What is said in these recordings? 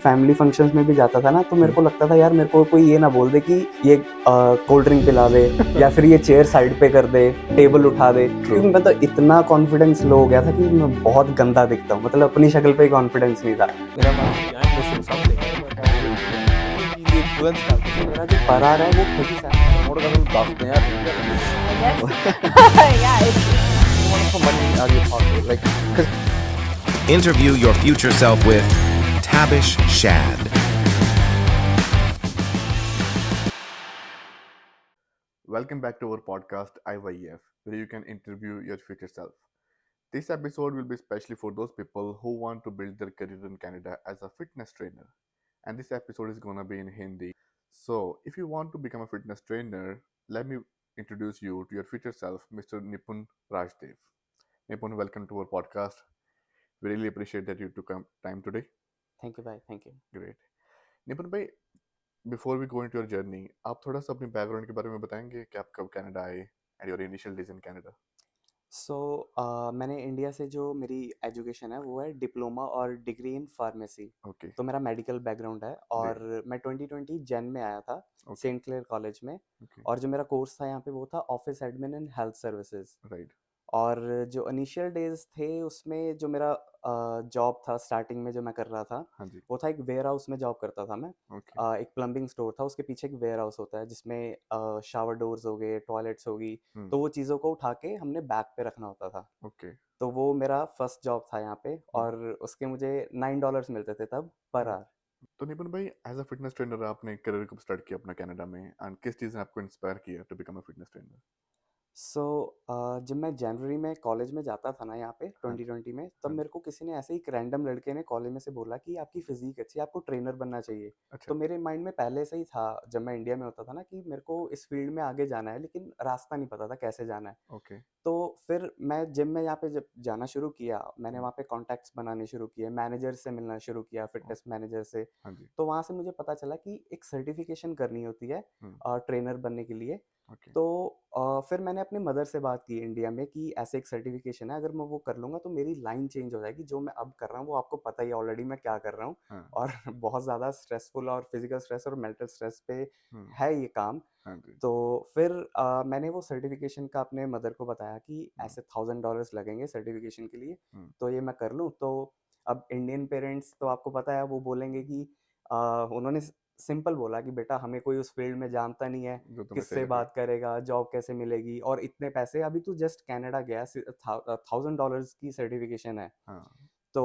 Family functions में भी जाता था ना, तो मेरे को लगता था यार मेरे को कोई ये ना बोल दे कि ये कोल्ड ड्रिंक पिला दे या फिर ये चेयर साइड पे कर दे, टेबल उठा दे, क्योंकि मैं तो इतना कॉन्फिडेंस लो हो गया था कि मैं बहुत गंदा दिखता हूँ, मतलब अपनी शक्ल पे ही कॉन्फिडेंस नहीं था। मेरा मानना है I'm missing something है but I really influence करता है। मेरा जो परार है वो खुद ही प्रमोट कर दस दे यार क्या करना है? I guess. Yeah, it's How much money are you talking like? Because Interview your future self with Tabish Shad. Welcome back to our podcast IYF, where you can interview your future self. This episode will be especially for those people who want to build their career in Canada as a fitness trainer. And this episode is gonna be in Hindi. So, if you want to become a fitness trainer, let me introduce you to your future self, Mr. Nipun Rajdev. Nipun, welcome to our podcast. We really appreciate that you took time today. Thank you भाई, thank you. Great. Nipun भाई, before we go into your journey, आप थोड़ा सा अपने background के बारे में बताएंगे कि आप कब कनाडा आए and your initial days in Canada. So मैंने इंडिया से जो मेरी एजुकेशन है वो है डिप्लोमा और डिग्री इन फार्मेसी। ओके। तो मेरा मेडिकल बैकग्राउंड है और मैं 2020 जैन में आया था ओके। सेंट क्लेयर कॉलेज में। ओके। और जो मेरा कोर्स था यहाँ पे वो था office admin and health services. Right. और जो इनिशियल डेज थे उसमें जो मेरा जॉब था स्टार्टिंग में जो मैं कर रहा था हाँ जी। वो था एक वेयर हाउस में जॉब करता था मैं। ओके। एक प्लम्बिंग स्टोर था, उसके पीछे एक वेयर हाउस होता है जिसमें शावर डोर्स हो गए, टॉयलेट्स होगी, तो वो चीज़ों को उठा के हमने बैग पे रखना होता था। ओके। तो वो मेरा फर्स्ट जॉब था यहाँ पे और उसके मुझे $9 मिलते थे तब पर आवर। तो निपुण भाई, एज अ फिटनेस ट्रेनर आपने करियर कब स्टार्ट किया अपना कनाडा में एंड किस चीज़ ने आपको इंस्पायर किया to become a fitness trainer? So जब मैं जनवरी में कॉलेज में जाता था ना यहाँ पे हाँ। 2020 में, तब हाँ। मेरे को किसी ने ऐसे ही एक रैंडम लड़के ने कॉलेज में से बोला कि आपकी फिजिक अच्छी है, आपको ट्रेनर बनना चाहिए। अच्छा। तो मेरे माइंड में पहले से ही था जब मैं इंडिया में होता था ना कि मेरे को इस फील्ड में आगे जाना है, लेकिन रास्ता नहीं पता था कैसे जाना है। ओके। तो फिर मैं जिम में यहाँ पे जब जाना शुरू किया, मैंने वहाँ पे कॉन्टैक्ट्स बनाने शुरू किए, मैनेजर से मिलना शुरू किया, फिटनेस मैनेजर से। हाँ जी। तो वहाँ से मुझे पता चला कि एक सर्टिफिकेशन करनी होती है ट्रेनर बनने के लिए। ओके। तो फिर मैंने अपनी मदर से बात की इंडिया में कि ऐसे एक सर्टिफिकेशन है, अगर मैं वो कर लूँगा तो मेरी लाइन चेंज हो जाएगी। जो मैं अब कर रहा हूँ वो आपको पता ही है ऑलरेडी मैं क्या कर रहा हूँ। हाँ। और बहुत ज़्यादा स्ट्रेसफुल और फिजिकल स्ट्रेस और मेंटल स्ट्रेस पे है ये काम। हाँ जी। तो फिर मैंने वो सर्टिफिकेशन का अपने मदर को बताया कि ऐसे $1000 लगेंगे सर्टिफिकेशन के लिए, तो ये मैं कर लूँ। तो अब इंडियन पेरेंट्स तो आपको पता है वो बोलेंगे कि उन्होंने सिंपल बोला कि बेटा हमें कोई उस फील्ड में जानता नहीं है, जो तुम्हें किससे चाहिए। बात करेगा, जॉब कैसे मिलेगी और इतने पैसे, अभी तू जस्ट कनाडा गया, $1000 की सर्टिफिकेशन है। हाँ। तो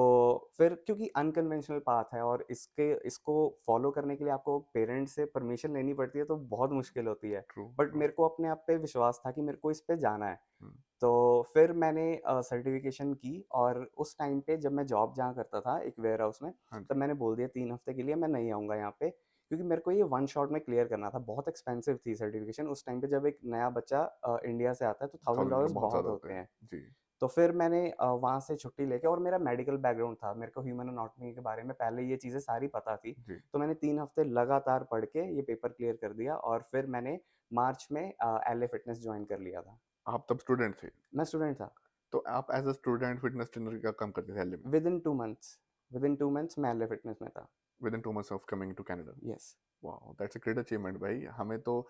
फिर क्योंकि अनकन्वेंशनल पाथ है और इसको फॉलो करने के लिए आपको पेरेंट्स से परमिशन लेनी पड़ती है, तो बहुत मुश्किल होती है। ट्रू। बट मेरे को अपने आप पे विश्वास था कि मेरे को इस पे जाना है। हम्म। तो फिर मैंने सर्टिफिकेशन की और उस टाइम पे जब मैं जॉब जहाँ करता था एक वेयर हाउस में, हाँ जी। तब मैंने बोल दिया 3 हफ्ते के लिए मैं नहीं आऊँगा यहाँ पे, क्योंकि मेरे को ये वन शॉट में क्लियर करना था। बहुत एक्सपेंसिव थी सर्टिफिकेशन उस टाइम पे, जब एक नया बच्चा इंडिया से आता है तो $1000 बहुत बहुत ज़्यादा होते होते हैं हैं। जी। तो फिर मैंने वहाँ से छुट्टी लेके, और मेरा मेडिकल बैकग्राउंड था, मेरे को ह्यूमन एनाटॉमी के बारे में पहले ये चीज़ें सारी पता थी। जी। तो मैंने 3 हफ्ते लगातार पढ़ के ये पेपर क्लियर कर दिया और फिर मैंने मार्च में एलए फिटनेस ज्वाइन कर लिया था। आप तब स्टूडेंट थे? मैं स्टूडेंट था। तो आप as a student fitness trainer का काम करते थे एलए में? विद इन 2 मंथ्स मैं एलए फिटनेस में था। Within 2 months of coming to Canada? Yes. Wow, that's a great achievement भाई। हमें तो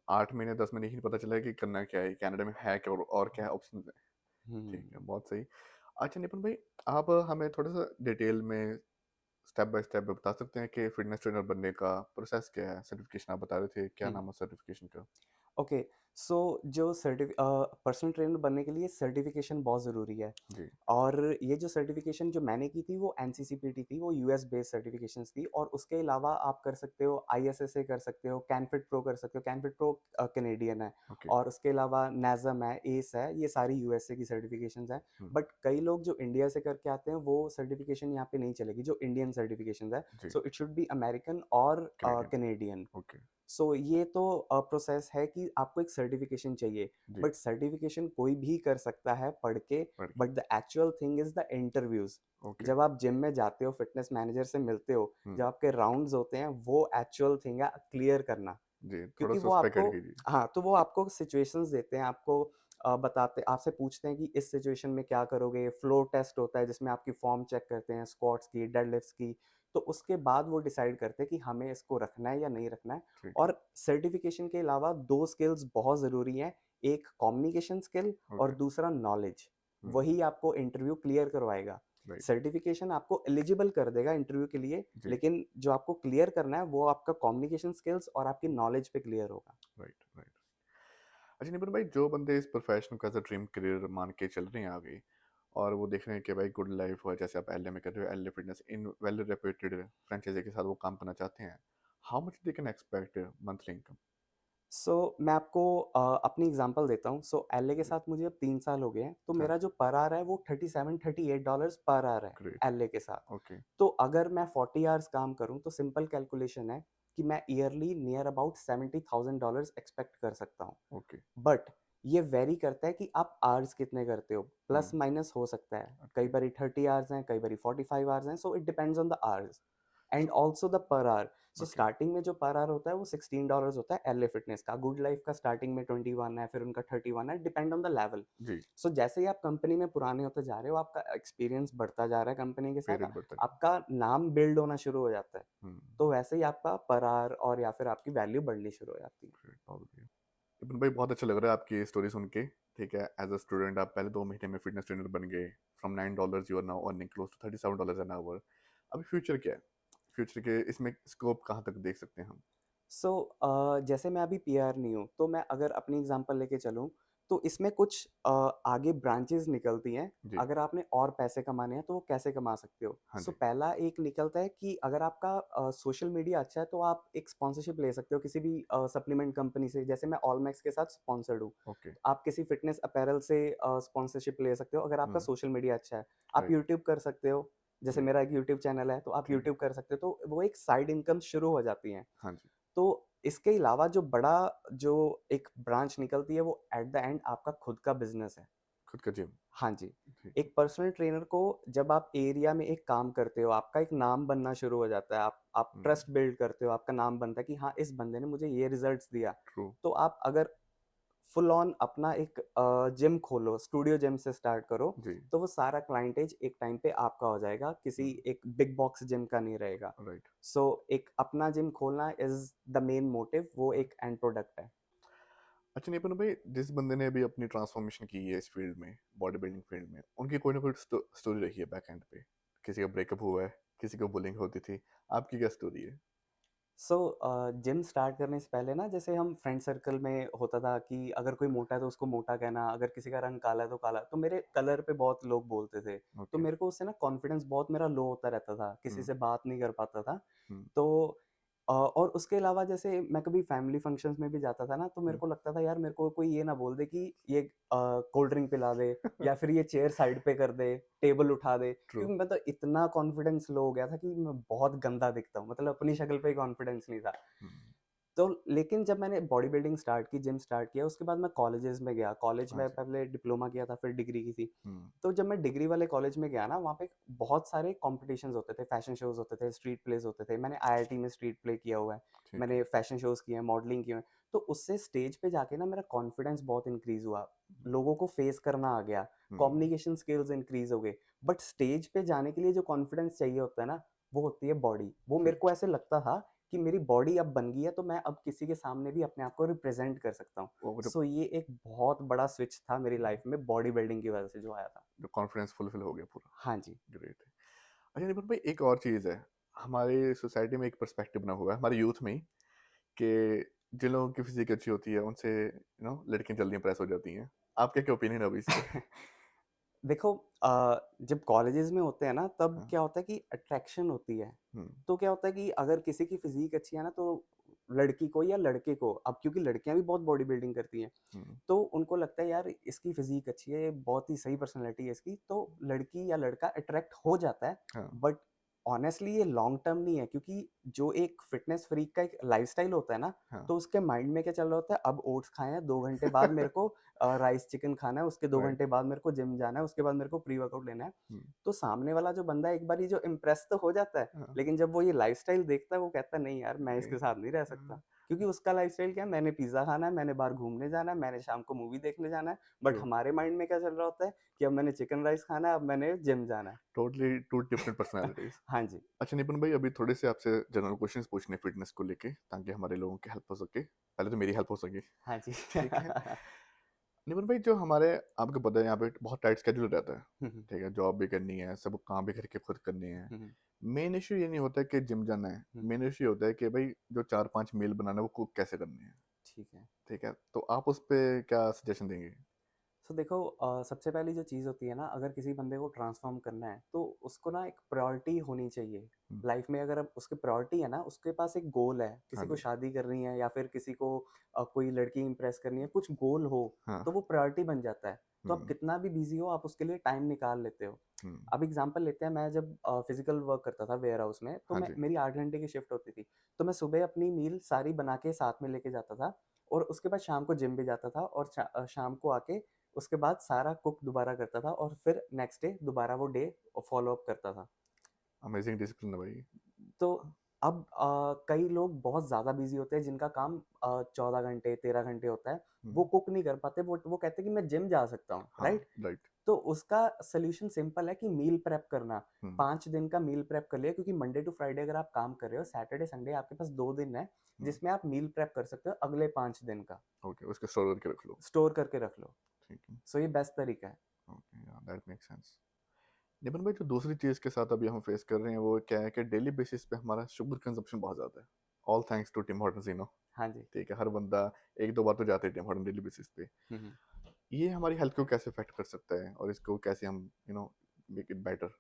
8 महीने 10 महीने ही नहीं पता चला कि करना क्या है कनाडा में, है क्या और क्या ऑप्शन है। ठीक है, बहुत सही। अच्छा निपुण भाई, आप हमें थोड़ा सा डिटेल में स्टेप बाय स्टेप बता सकते हैं कि फिटनेस ट्रेनर बनने का प्रोसेस क्या है? सर्टिफिकेशन आप बता रहे थे, क्या नाम है सर्टिफिकेशन का? ओके। सो जो पर्सनल ट्रेनर बनने के लिए सर्टिफिकेशन बहुत ज़रूरी है। जी। और ये जो सर्टिफिकेशन जो मैंने की थी वो एनसीसीपीटी थी, वो यूएस बेस्ड सर्टिफिकेशंस थी। और उसके अलावा आप कर सकते हो आईएसएसए कर सकते हो, कैनफिट प्रो कर सकते हो। कैनफिट प्रो कैनेडियन है। ओके। और उसके अलावा नाज़म है, एस है, ये सारी यूएसए की सर्टिफिकेशंस हैं। हम्म। बट कई लोग जो इंडिया से करके आते हैं वो सर्टिफिकेशन यहाँ पे नहीं चलेगी, जो इंडियन सर्टिफिकेशन है। जी। So it should be American और कैनेडियन। कैनेडियन। ओके। सो ये तो प्रोसेस है कि आपको एक सर्टिफिकेशन चाहिए। जी। बट सर्टिफिकेशन कोई भी कर सकता है पढ़ के। पढ़ के। But the actual thing is the interviews. Okay. जब आप जिम में जाते हो, फिटनेस मैनेजर से मिलते हो, जब आपके राउंड्स होते हैं, वो एक्चुअल थिंग है क्लियर करना। जी, थोड़ा क्योंकि सा वो उस पे आपको, गाइड कीजिए। हाँ, तो वो आपको सिचुएशंस देते हैं, आपको बताते, आपसे पूछते हैं कि इस सिचुएशन में क्या करोगे। फ्लो टेस्ट होता है जिसमें आपकी फॉर्म चेक करते हैं, स्क्वाट्स की, डेडलिफ्ट्स की, तो उसके बाद वो डिसाइड करते हैं कि हमें इसको रखना है या नहीं रखना है। ठीक है। और सर्टिफिकेशन के अलावा 2 स्किल्स बहुत ज़रूरी हैं, एक कम्युनिकेशन स्किल और ओके। दूसरा नॉलेज। हम्म। वही आपको इंटरव्यू क्लियर करवाएगा। राइट। सर्टिफिकेशन आपको एलिजिबल कर देगा इंटरव्यू के लिए, जी। लेकिन जो आपको क्लियर करना है वो आपका कम्युनिकेशन स्किल्स और आपकी नॉलेज पे क्लियर होगा। राइट। राइट। अच्छा निपुण भाई, जो बंदे इस प्रोफेशन को एज अ ड्रीम करियर मान के चल रहे हैं आगे, और वो देख रहे हैं कि भाई गुड लाइफ हो, जैसे आप एलए में कर रहे हो, LA fitness in well reputed franchise के साथ वो काम करना चाहते हैं, how much they can expect monthly income? मैं आपको अपनी एग्जांपल देता हूँ। एलए के साथ मुझे अब 3 साल हो गए हैं, तो हाँ मेरा जी। जो पर आवर है वो $37-38 पर आवर है ग्रेट। एलए के साथ। ओके। तो अगर मैं 40 आवर्स काम करूँ तो सिंपल कैलकुलेशन है कि मैं ईयरली नियर अबाउट $70,000 एक्सपेक्ट कर सकता हूँ। ओके। बट ये वेरी करता है कि आप आवर्स कितने करते हो, प्लस हम्म। माइनस हो सकता है। कई ओके। बारी 30 आवर्स हैं, कई बारी 45 आवर्स हैं, so it depends on the hours and also the per hour. Okay. Starting में जो पर आवर होता है वो $16 होता है एलए फिटनेस का। गुड लाइफ का स्टार्टिंग में 21 है, फिर उनका 31 है, डिपेंड ऑन द लेवल। जी। जैसे ही आप कंपनी में पुराने होते जा रहे हो, आपका एक्सपीरियंस बढ़ता जा रहा है कंपनी के पे साथ, रेट बढ़ता है। आपका नाम बिल्ड होना शुरू हो जाता है। हम्म। तो वैसे ही आपका पर आवर और या फिर आपकी वैल्यू बढ़नी शुरू हो जाती है। ग्रेट, बहुत बढ़िया। निपुण भाई, बहुत अच्छा लग रहा है आपकी स्टोरी सुन के। ठीक है, एज अ स्टूडेंट आप पहले 2 महीने में फिटनेस ट्रेनर बन गए, from $9 you are now earning close to $37 an hour. अभी फ्यूचर क्या है? फ्यूचर के इसमें स्कोप कहाँ तक देख सकते हैं हम? जैसे मैं अभी पीआर नहीं हूँ, तो मैं अगर अपनी एग्जांपल लेके चलूँ, तो इसमें कुछ आगे ब्रांचेस निकलती हैं। जी। अगर आपने और पैसे कमाने हैं तो वो कैसे कमा सकते हो। हाँ जी। पहला एक निकलता है कि अगर आपका सोशल मीडिया अच्छा है तो आप एक स्पॉन्सरशिप ले सकते हो किसी भी सप्लीमेंट कंपनी से। जैसे मैं ऑलमैक्स के साथ स्पॉन्सर्ड हूँ, ओके। आप किसी फिटनेस अपैरल से स्पॉन्सरशिप ले सकते हो अगर आपका हम्म। सोशल मीडिया अच्छा है। आप राइट। यूट्यूब कर सकते हो, जैसे जी। मेरा एक यूट्यूब चैनल है तो आप ठीक है। यूट्यूब कर सकते हो, तो वो एक साइड इनकम शुरू हो जाती है। हाँ जी। तो इसके अलावा जो एक ब्रांच निकलती है वो एट द एंड आपका खुद का बिजनेस है। खुद का जिम। हाँ जी। ठीक है। एक पर्सनल ट्रेनर को जब आप एरिया में एक काम करते हो, आपका एक नाम बनना शुरू हो जाता है। आप ट्रस्ट बिल्ड करते हो, आपका नाम बनता है कि हाँ, इस बंदे ने मुझे ये रिजल्ट्स दिया। ट्रू। तो आप अगर फुल ऑन अपना एक जिम खोलो, स्टूडियो जिम से स्टार्ट करो, जी। तो वो सारा क्लाइंटेज एक टाइम पे आपका हो जाएगा, किसी एक बिग बॉक्स जिम का नहीं रहेगा। राइट। एक अपना जिम खोलना इज द मेन मोटिव, वो एक एंड प्रोडक्ट है। अच्छा निपुण भाई, जिस बंदे ने अभी अपनी ट्रांसफॉर्मेशन की है इस फील्ड में, बॉडी बिल्डिंग फील्ड में, उनकी कोई ना कोई स्टोरी रही है बैक एंड पे। किसी का ब्रेकअप हुआ है, किसी को बुलिंग होती थी, आपकी क्या स्टोरी है? जिम स्टार्ट करने से पहले ना, जैसे हम फ्रेंड सर्कल में होता था कि अगर कोई मोटा है तो उसको मोटा कहना, अगर किसी का रंग काला है तो काला। तो मेरे कलर पे बहुत लोग बोलते थे, तो ओके। मेरे को उससे ना कॉन्फिडेंस बहुत मेरा लो होता रहता था, किसी हम्म। से बात नहीं कर पाता था। हम्म। तो और उसके अलावा जैसे मैं कभी फैमिली फंक्शंस में भी जाता था ना, तो मेरे हम्म। को लगता था यार मेरे को कोई ये ना बोल दे कि ये कोल्ड ड्रिंक पिला दे, या फिर ये चेयर साइड पे कर दे, टेबल उठा दे। ट्रू। क्योंकि मैं तो इतना कॉन्फिडेंस लो हो गया था कि मैं बहुत गंदा दिखता हूँ, मतलब अपनी शक्ल पे कॉन्फिडेंस नहीं था। तो लेकिन जब मैंने बॉडी बिल्डिंग स्टार्ट की, जिम स्टार्ट किया, उसके बाद मैं कॉलेजेस में गया। कॉलेज हाँ में जी। पहले डिप्लोमा किया था, फिर डिग्री की थी। हम्म। तो जब मैं डिग्री वाले कॉलेज में गया ना, वहाँ पे बहुत सारे कॉम्पिटिशन्स होते थे, फैशन शोज होते थे, स्ट्रीट प्लेस होते थे। मैंने आईआईटी में स्ट्रीट प्ले किया हुआ है, ठीक है। मैंने फैशन शोज किए हैं, मॉडलिंग किए हैं। तो उससे स्टेज पे जाके ना मेरा कॉन्फिडेंस बहुत इंक्रीज हुआ, लोगों को फेस करना आ गया, हम्म। कम्युनिकेशन स्किल्स इंक्रीज हो गए। बट स्टेज पे जाने के लिए जो कॉन्फिडेंस चाहिए होता है ना, वो होती है बॉडी। वो मेरे को फिट। ऐसे लगता था कि मेरी बॉडी अब बन गई है, तो मैं अब किसी के सामने भी अपने आप को रिप्रेजेंट कर सकता हूँ। वो जो ये एक बहुत बड़ा स्विच था मेरी लाइफ में, बॉडी बिल्डिंग की वजह से जो आया था। जो कॉन्फिडेंस फुलफिल हो गया पूरा। हाँ जी। ग्रेट है। अच्छा निपुण भाई, एक और चीज़ है, हमारी सोसाइटी में एक पर्सपेक्टिव बना हुआ है हमारे यूथ में, कि जिन लोगों की फिजिक अच्छी होती है उनसे लड़कियां जल्दी इंप्रेस हो जाती हैं। आपका क्या ओपिनियन है अभी इस पे? देखो, जब कॉलेजेस में होते हैं ना, तब हाँ। क्या होता है कि अट्रैक्शन होती है। हम्म। तो क्या होता है कि अगर किसी की फिजिक अच्छी है ना, तो लड़की को या लड़के को, अब क्योंकि लड़कियां भी बहुत बॉडी बिल्डिंग करती हैं, हम्म। तो उनको लगता है यार इसकी फिजिक अच्छी है, ये बहुत ही सही पर्सनैलिटी है इसकी, तो लड़की या लड़का अट्रैक्ट हो जाता है। हाँ। बट ऑनेस्टली ये लॉन्ग टर्म नहीं है, क्योंकि जो एक फिटनेस फ्रीक का एक लाइफस्टाइल होता है ना, हाँ। तो उसके माइंड में क्या चल रहा होता है, अब ओट्स खाए हैं, 2 घंटे बाद मेरे को राइस चिकन खाना है, उसके 2 घंटे राइट। बाद मेरे को जिम जाना है, उसके बाद मेरे को प्री वर्कआउट लेना है। हम्म। तो सामने वाला जो बंदा है, एक बार जो इम्प्रेस तो हो जाता है, हाँ। लेकिन जब वो ये लाइफस्टाइल देखता है, वो कहता है नहीं यार, मैं नहीं। इसके साथ नहीं रह सकता। हाँ। क्योंकि उसका लाइफस्टाइल क्या है, मैंने पिज़्ज़ा खाना है, मैंने बाहर घूमने जाना है, मैंने शाम को मूवी देखने जाना है, बट ट्रू, हमारे माइंड में क्या चल रहा होता है कि अब मैंने चिकन राइस खाना है, अब मैंने जिम जाना है। Totally two different personalities. हाँ जी। अच्छा निपुण भाई, अभी थोड़े से आपसे जनरल क्वेश्चंस पूछने फिटनेस को लेके, ताकि हमारे लोगों की हेल्प हो सके, पहले तो मेरी हेल्प हो सके। हाँ जी। ठीक है निपुण भाई, जो हमारे, आपको पता है यहाँ पे बहुत टाइट स्केड्यूल रहता है, हुँ, हुँ, ठीक है, जॉब भी करनी है, सब काम भी घर के खुद करनी है। हुँ, हुँ, मेन इशू ये नहीं होता है कि जिम जाना है, हुँ, मेन इशू ये होता है कि भाई जो 4-5 मील बनाना है वो कुक कैसे करने हैं। ठीक है। ठीक है, तो आप उस पे क्या सजेशन देंगे? सो देखो, सबसे पहली जो चीज़ होती है ना, अगर किसी बंदे को ट्रांसफ़ॉर्म करना है, तो उसको ना एक प्रायोरिटी होनी चाहिए। हम्म, लाइफ़ में अगर अब उसकी प्रायोरिटी है ना, उसके पास एक गोल है, हाँ किसी को जी, शादी करनी है या फिर किसी को कोई लड़की इम्प्रेस करनी है, कुछ गोल हो, हाँ, तो वो प्रायोरिटी बन जाता है। तो आप हम्म, कितना भी बिज़ी हो, आप उसके लिए टाइम निकाल लेते हो। हम्म, अब एग्ज़ाम्पल लेते हैं, मैं जब फ़िज़िकल वर्क करता था वेयरहाउस में, तो हाँ मैं जी, मेरी 8 घंटे की शिफ्ट होती थी। तो मैं सुबह अपनी मील सारी बना के साथ में लेके जाता था और उसके बाद शाम को जिम भी जाता था और शाम को आके उसके बाद सारा कुक दोबारा करता था और फिर नेक्स्ट डे दोबारा वो डे फॉलो अप करता था। अमेजिंग डिसिप्लिन है भाई। तो अब कई लोग बहुत ज़्यादा बिज़ी होते हैं जिनका काम 14 घंटे, 13 घंटे होता है। वो हम्म, कुक नहीं कर पाते, वो कहते हैं कि मैं जिम जा सकता हूँ, हाँ, राइट? राइट, तो उसका सॉल्यूशन सिंपल है कि मील प्रेप करना। हम्म, 5 दिन का मील प्रेप कर लिया, क्योंकि मंडे टू फ्राइडे अगर आप काम कर रहे हो, सैटरडे, संडे आपके पास 2 दिन है, हम्म, जिसमें आप मील प्रेप कर सकते हो अगले 5 दिन का। ओके, उसके स्टोर करके रख लो। स्टोर करके रख लो। ठीक है, सो ये बेस्ट तरीका है। ओके, या दैट मेक सेंस। निपुण भाई, जो दूसरी चीज़ के साथ अभी हम फेस कर रहे हैं वो क्या है कि डेली बेसिस पे हमारा शुगर कंजप्शन बहुत ज़्यादा है। All thanks to Tim Hortons, you know. हाँ जी। ठीक है, हर बंदा एक दो बार तो जाते हैं टिम हॉर्टन डेली बेसिस पे। हुँ, हुँ। ये हमारी हेल्थ को कैसे अफेक्ट कर सकता है और इसको कैसे हम मेक इट बेटर?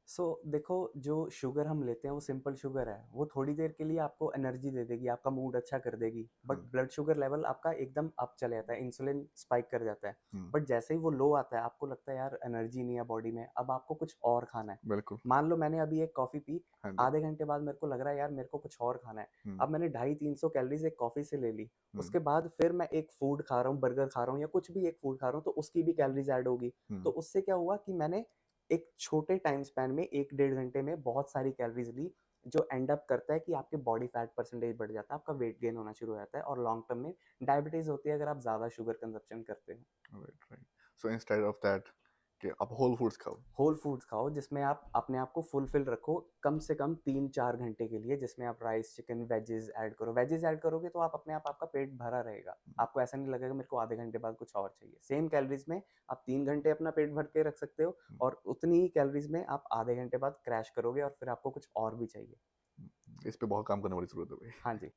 सो देखो, जो शुगर हम लेते हैं वो सिंपल शुगर है, वो थोड़ी देर के लिए आपको एनर्जी दे देगी, आपका मूड अच्छा कर देगी, बट हाँ, ब्लड शुगर लेवल आपका एकदम अप चले जाता है, इंसुलिन स्पाइक कर जाता है। हम्म, बट जैसे ही वो लो आता है, आपको लगता है यार एनर्जी नहीं है बॉडी में, अब आपको कुछ और खाना है। बिल्कुल, मान लो मैंने अभी एक कॉफ़ी पी, हाँ जी, आधे घंटे बाद मेरे को लग रहा है यार मेरे को कुछ और खाना है। हम्म, अब मैंने 250-300 कैलोरीज एक कॉफ़ी से ले ली, हम्म, उसके बाद फिर मैं एक फूड खा रहा हूँ, बर्गर खा रहा हूँ या कुछ भी एक फूड खा रहा हूँ, तो उसकी भी कैलोरीज ऐड होगी। तो हम्म, उससे क्या हुआ कि मैंने एक छोटे टाइम स्पैन में 1 डेढ़ घंटे में बहुत सारी कैलोरीज ली, जो एंड अप करता है कि आपके बॉडी फैट परसेंटेज बढ़ जाता है, आपका वेट गेन होना शुरू हो जाता है और लॉन्ग टर्म में डायबिटीज़ होती है अगर आप ज़्यादा शुगर कंजप्शन करते हो। Right, right. So instead of that कि आप होल फूड्स खाओ। होल फूड्स खाओ जिसमें आप अपने आप को फुलफिल रखो कम से कम 3-4 घंटे के लिए, जिसमें आप राइस, चिकन, वेजेस ऐड करो। वेजेस ऐड करोगे तो आप अपने आप आपका पेट भरा रहेगा। आपको ऐसा नहीं लगेगा मेरे को आधे घंटे बाद कुछ और चाहिए। सेम कैलोरीज में आप 3 घंटे अपना पेट भर के रख सकते हो और उतनी ही कैलोरीज में आप आधे घंटे बाद क्रैश करोगे और फिर आपको कुछ और भी चाहिए। इस पे बहुत काम करने वाली जरूरत है भाई। हाँ जी।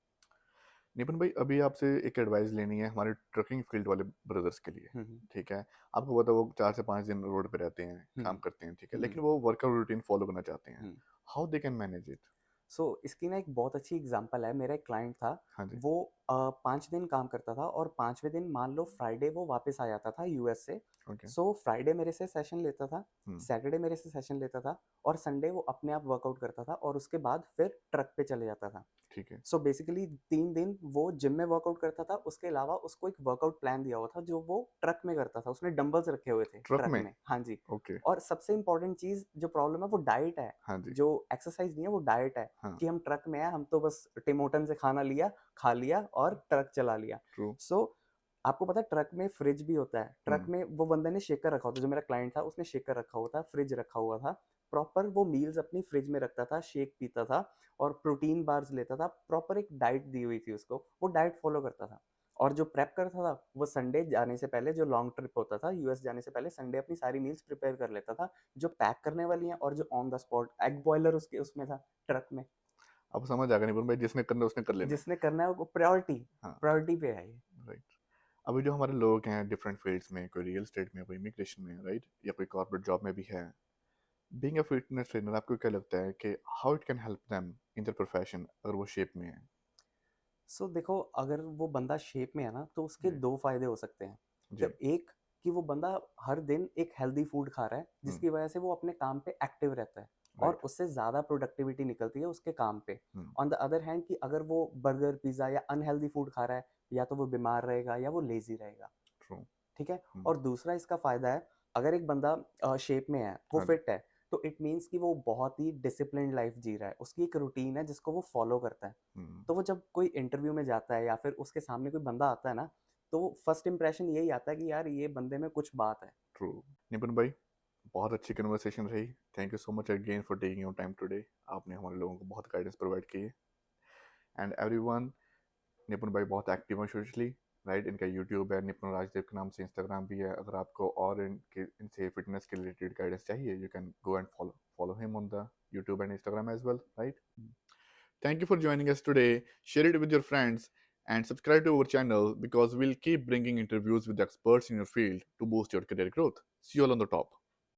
निपुण भाई, अभी आपसे एक एडवाइस लेनी है हमारे ट्रकिंग फील्ड वाले ब्रदर्स के लिए। हुँ, हुँ। ठीक है, आपको पता है वो 4 से 5 दिन रोड पे रहते हैं, हुँ, काम हुँ। करते हैं, ठीक है, हुँ, हुँ। लेकिन वो वर्कआउट रूटीन फॉलो करना चाहते हैं। हुँ। How they can manage it? So इसकी ना एक बहुत अच्छी एग्जांपल है। मेरा एक क्लाइंट था, हाँ जी, वो 5 दिन काम करता था और 5वें दिन मान लो फ्राइडे वो वापस आ जाता था यूएस से। ओके, सो फ्राइडे मेरे से सेशन लेता था, हम्म, सैटरडे मेरे से सेशन लेता था और संडे वो अपने आप वर्कआउट करता था और उसके बाद फिर ट्रक पे चले जाता था। ठीक है, सो बेसिकली 3 दिन वो जिम में वर्कआउट करता था, उसके अलावा उसको एक वर्कआउट प्लान दिया हुआ था जो वो ट्रक में करता था। उसने डंबल्स रखे हुए थे ट्रक ट्रक में, में। हाँ जी। ओके, और सबसे इम्पोर्टेंट चीज़ जो प्रॉब्लम है वो डाइट है, हाँ जी, जो एक्सरसाइज़ नहीं है वो डाइट है। हाँ, कि हम ट्रक में हैं, हम तो बस टिम होर्टन से खाना लिया, खा लिया और ट्रक चला लिया। ट्रू, सो आपको पता है ट्रक में फ्रिज भी होता है। ट्रक हम्म, में वो बंदे ने शेकर रखा होता है, जो मेरा क्लाइंट था उसने शेकर रखा हुआ था, फ्रिज रखा हुआ था। प्रॉपर वो मील्स अपनी फ्रिज में रखता था, शेक पीता था और प्रोटीन बार्स लेता था। प्रॉपर एक डाइट दी हुई थी उसको, वो डाइट फॉलो करता था। और जो प्रेप करता था वो संडे जाने से पहले, जो लॉन्ग ट्रिप होता था यूएस जाने से पहले, संडे अपनी सारी मील्स प्रिपेयर कर लेता था, जो पैक करने वाली हैं और जो on the spot egg boiler उसके उसमें था ट्रक में। आपको समझ आ गया निपुण भाई, जिसने करना है उसने कर लेना है। जिसने करना है वो प्रायोरिटी, हाँ, प्रायोरिटी पे है ये। राइट। अभी जो हमारे लोग हैं डिफरेंट फील्ड्स में, कोई रियल एस्टेट में, कोई इमिग्रेशन में, राइट, या कोई कॉर्पोरेट जॉब में भी है, बीइंग अ फिटनेस ट्रेनर आपको क्या लगता है कि how it can help them in their profession अगर वो शेप में है? सो देखो, अगर वो बंदा शेप में है ना तो उसके जी, 2 फायदे हो सकते हैं। जी, तो एक, कि वो बंदा हर दिन एक हेल्दी फूड खा रहा है हम्म, जिसकी वजह से वो अपने काम पे एक्टिव रहता है और राइट, उससे ज़्यादा प्रोडक्टिविटी निकलती है उसके काम पे। हम्म, ऑन द अदर हैंड, कि अगर वो बर्गर, पिज़्ज़ा या अनहेल्दी फूड खा रहा है, या तो वो बीमार रहेगा या वो लेज़ी रहेगा। ट्रू, ठीक है? हम्म, और दूसरा इसका फ़ायदा है, अगर एक बंदा शेप में है, वो हाँ जी, फिट है, तो इट मीन्स कि वो बहुत ही डिसिप्लिन्ड लाइफ जी रहा है, उसकी एक रूटीन है जिसको वो फॉलो करता है। हम्म, तो वो जब कोई इंटरव्यू में जाता है या फिर उसके सामने कोई बंदा आता है ना, तो फर्स्ट इंप्रेशन यही आता है कि यार ये बंदे में कुछ बात है। ट्रू। निपुण भाई, बहुत अच्छी कन्वर्सेशन रही। Thank you so much again for taking your time today. आपने हमारे लोगों को बहुत गाइडेंस प्रोवाइड की है। एंड एवरीवन, निपुण भाई बहुत एक्टिव हैं सोशली, राइट? इनका यूट्यूब है, निपुण राजदेव के नाम से इंस्टाग्राम भी है। अगर आपको और इनसे फिटनेस के रिलेटेड गाइडेंस चाहिए, you can go and follow him on the YouTube and Instagram as well, right? Thank you for joining us today. Share it with your friends and subscribe to our channel because we'll keep bringing interviews with experts in your field to boost your career growth. See you all on the top.